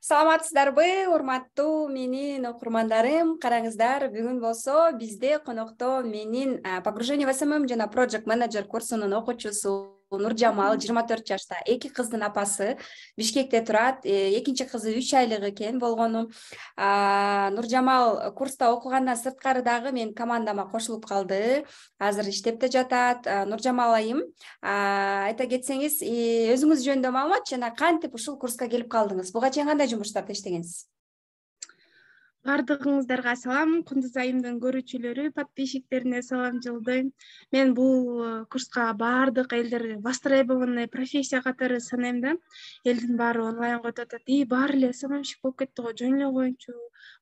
Саламатсыздарбы, урматтуу менин окурмандарым. Караңыздар, бүгүн болсо бизде конокто менин погружение в СММ жана Project Manager курсунун окуучусу Нуржамал, 24 жашта, эки кыздын апасы, Бишкекте турат. Экинчи кызы 3 айлык экен болгону. Нуржамал курста окугандан сырткары дагы менин командама кошулуп калды. Азыр иштеп да жатат. Нуржамал айым, айта кетсеңиз, өзүңүз жөнүндө маалымат жана кантип ушул курска келип калдыңыз? Буга чейин кандай жумуштарда иштегенсиз? Бардыгыңыздарга салам, Кундуз айымдын көрүүчүлөрү, подписчиктерине салам жолдойм. Мен бул курска бардык элдер востребованный профессия катары санайм да. Элдин баары онлайнга өтүп атат. Баары эле СММщик болуп кетти го, жөн эле коеюнчу,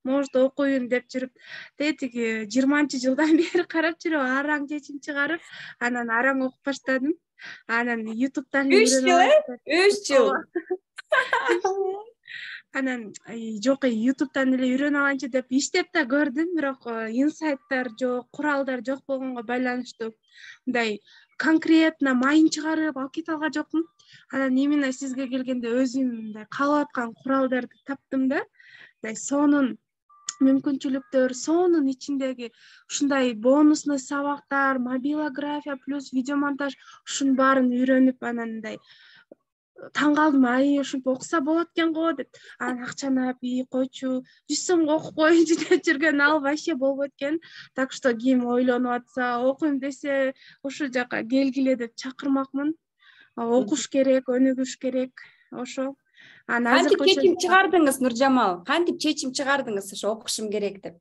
может окуйн деп жүрүп, тиги 20-жылдан бери карап жүрүп, араң чечим чыгарып, анан араң окуп баштадым. Анан YouTube'дан 3 жыл, 3 жыл. Анан жок, YouTube'дан эле үйрөнүп алайынчы деп иштеп да көрдүм, бирок инсайттар жок, куралдар жок болгонго байланыштуу мындай конкретно майын чыгарып алып кете алган жокмун. Анан именно сизге келгенде өзүм мындай каалап аткан куралдарды таптым да. Сонун мүмкүнчүлүктөр, сонун ичиндеги ушундай бонусный сабактар, мобилография плюс видеомонтаж, ушунун баарын үйрөнүп, анан мындай таң калдым, ушинтип окуса болот экен го деп. Анан акчаны койчу, 100 сомго окуп коеюнчу деп жүргөн, ал вообще болбойт экен. Так что ким ойлонуп атса, окуйм десе, ушул жака келгиле деп чакырмакмын. Окуш керек, өнүгүш керек, ошо. Кантип чечим чыгардыңыз, Нуржамал? Кантип чечим чыгардыңыз ошо окушум керек деп?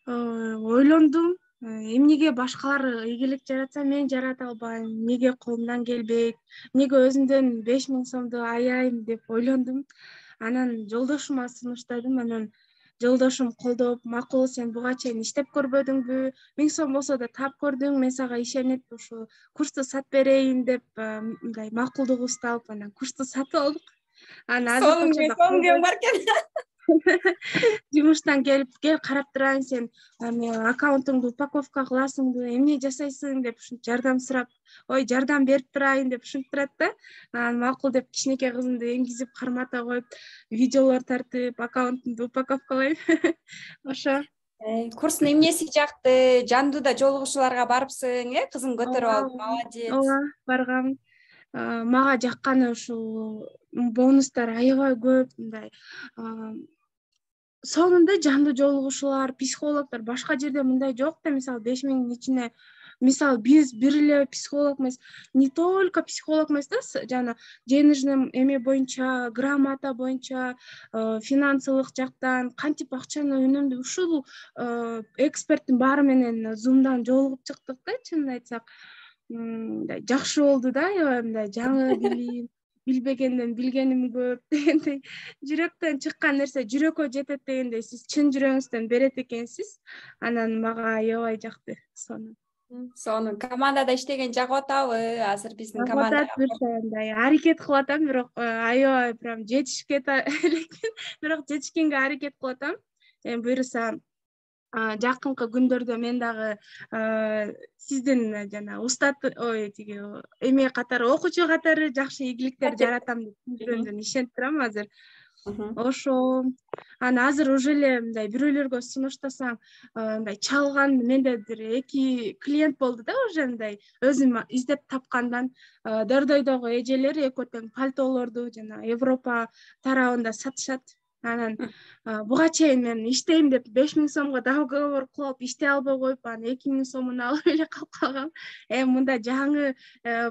Ойлондум. Эмнеге башкалар ийгилик жаратса мен жарата албайм, эмнеге колумдан келбейт, эмнеге өзүмдөн 5000 сомду аяйм деп ойлондум. Анан жолдошума сунуштадым, анан жолдошум колдоп, макул, сен буга чейин иштеп көрбөдүңбү, 1000 сом болсо да тап көрдүң, мен сага ишенип ушу курсту сатып берейин деп мындай макулдугубузду алып, анан курсту сатып алдык. Анан Сонун бар экен. Жумуштан келип, кел карап турайын, сен аккаунтуңду упаковка кыласыңбы, эмне жасайсың деп ушинтип жардам сурап, ой, жардам берип турайын деп ушинтип турат да. Анан макул деп кичинекей кызымды энгизип, кармата коюп, видеолор тартып, аккаунтумду упаковкалайм. Ошо. Курстун эмнеси жакты? Жандуу да жолугушууларга барыпсың, кызың көтөрүп алып, молодец. Ооба, баргам. Мага жакканы ушул бонустар аябай көп, мындай сонунда жандуу жолугушуулар, психологдор башка жерде мындай жок да. Мисалы 5000 ичине, мисалы биз бир эле психолог эмес, не только психолог эмес да, жана денежный эме боюнча, грамота боюнча, финансылык жактан кантип акчаны үнөмдүү, ушул эксперттин баары менен Zoom'дан жолугуп чыктык да. Чынын айтсак, мындай жакшы болду да, аябай мындай жаңы билим, билбегенден билгеним көп дегендей, жүрөктөн чыккан нерсе жүрөккө жетет дегендей, сиз чын жүрөгүңүздөн берет экенсиз. Анан мага аябай жакты. Сонун командада иштеген жагып атабы? Азыр биздин команда мындай аракет кылып атам, бирок аябай прям жетишке элекин, бирок жетишкенге аракет кылып атам. Эми буюрса жакынкы күндөрдө мен дагы сиздин жана устат, тиги эме катары, окуучу катары жакшы ийгиликтер жаратам деп жүргөндөн ишенип турам азыр. Ошо. Анан азыр уже эле мындай бирөөлөргө сунуштасаң, мындай чалган, менде бир 2 клиент болду да, уже мындай өзүм издеп тапкандан. Дордойдогу эжелер экөө тең пальтолорду жана Европа тарабында сатышат. Анан буга чейин мен иштейм деп 5000 сомго договор кылып иштей албай коюп, анан 2000 сомун алып эле калып калгам. Эми мында жаңы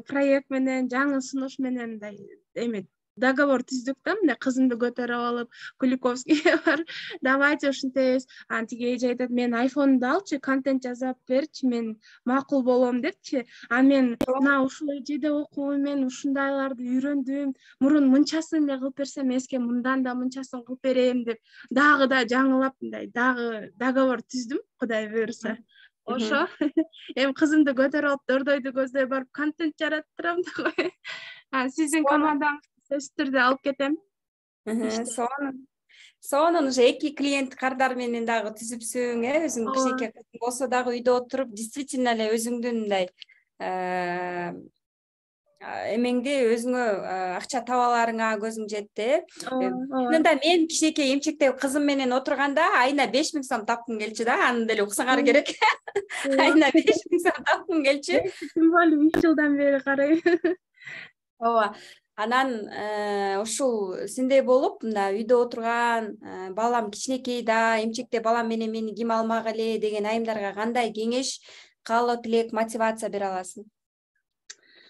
проект менен, жаңы сунуш менен мындай эме договор түздүк да, мындай кызымды көтөрүп алып, Куликовскийге бар, давайте ушинтебиз. Анан тиги эже айтат, мен айфонумду алчы, контент жазып берчи, мен макул болом депчи. А мен мына ушул эжеде окуйм, мен ушундайларды үйрөндүм, мурун мынчасын эле кылып берсем, эске мындан да мынчасын кылып берем деп, дагы да жаңылап мындай дагы договор түздүм, Кудай буйруса. Ошо. Эми кызымды көтөрүп алып, Дордойду көздөй барып, контент жаратып турам да. Сиздин командаңызды сөзсүз түрдө алып кетем. Сонун уже 2 клиент кардар менен дагы түзүпсүң, өзүң кичинекей кызың болсо дагы үйдө отуруп, действительно эле өзүңдүн мындай эмеңди өзүңө акча таба аларыңа көзүң жетти. ооба. Чынында мен кичинекей эмчектеги кызым менен отурганда айына 5000 сом тапкым келчү да, аны деле уксаңар керек. Айына 5000 сом тапкым келчү. Тем более 3 жылдан бери карайм. Ооба. Анан ушул синдей болуп, мында үйдө отурган, балам кичинекей да, эмчекте балам менен мени ким алмак эле деген айымдарга кандай кеңеш, каалоо тилек, мотивация бере аласың?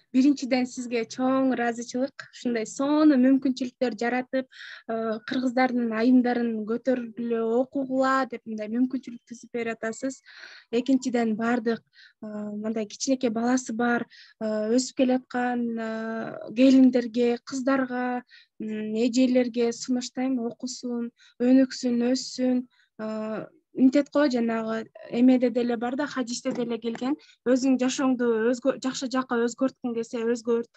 Биринчиден сизге чоң ыраазычылык, ушундай сонун мүмкүнчүлүктөр жаратып, кыргыздардын айымдарын көтөрүлө окугула деп мындай мүмкүнчүлүк түзүп берип атасыз. Экинчиден баардык мындай кичинекей баласы бар, өсүп келаткан келиндерге, кыздарга, эжелерге сунуштайм, окусун, өнүксүн, өссүн. Интет го жанагы эмеде деле бар да, хадисте деле келген. Өзүң жашооңду жакшы жакка өзгөрткүң келсе өзгөрт,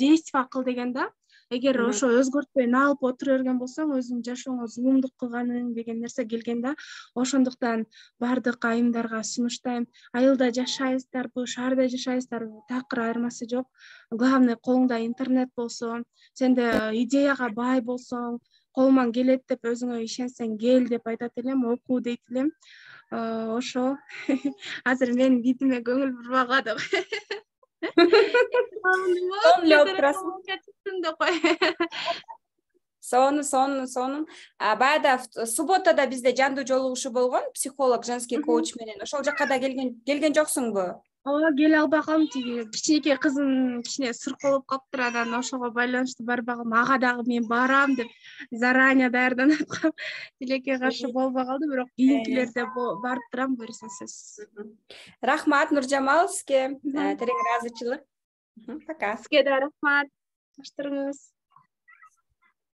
действие кыл деген да. Эгер ошо өзгөртпөй алып отура берген болсоң, өзүң жашооңо зулумдук кылганың деген нерсе келген да. Ошондуктан баардык айымдарга сунуштайм. Айылда жашайсыздарбы, шаарда жашайсыздарбы, такыр айырмасы жок. Главное, колуңда интернет болсо, сенде идеяга бай болсоң, колуман келет деп өзүңө ишенсең кел деп айтат элем, окуу дейт элем. Ошо. Азыр менин битиме көңүл бурбагыла деп. Сонун эле болуп турасың. Деп кой. Сонун. Баягы субботада бизде жандуу жолугушуу болгон, психолог, женский коуч менен. Ошол жакка да келген жоксуңбу? Ооба, келе албагам, тиги кичинекей кызым кичине сырколоп калыптыр, анан ошого байланыштуу барбагам. Ага дагы мен барам деп заранее даярданып аткам. Тилекке каршы болбой калды, бирок кийинкилерде барып турам, буюрса сөзсүз. Рахмат Нуржамал, сизге терең ыраазычылык. Пока. Сизге да рахмат. Таштырыңыз.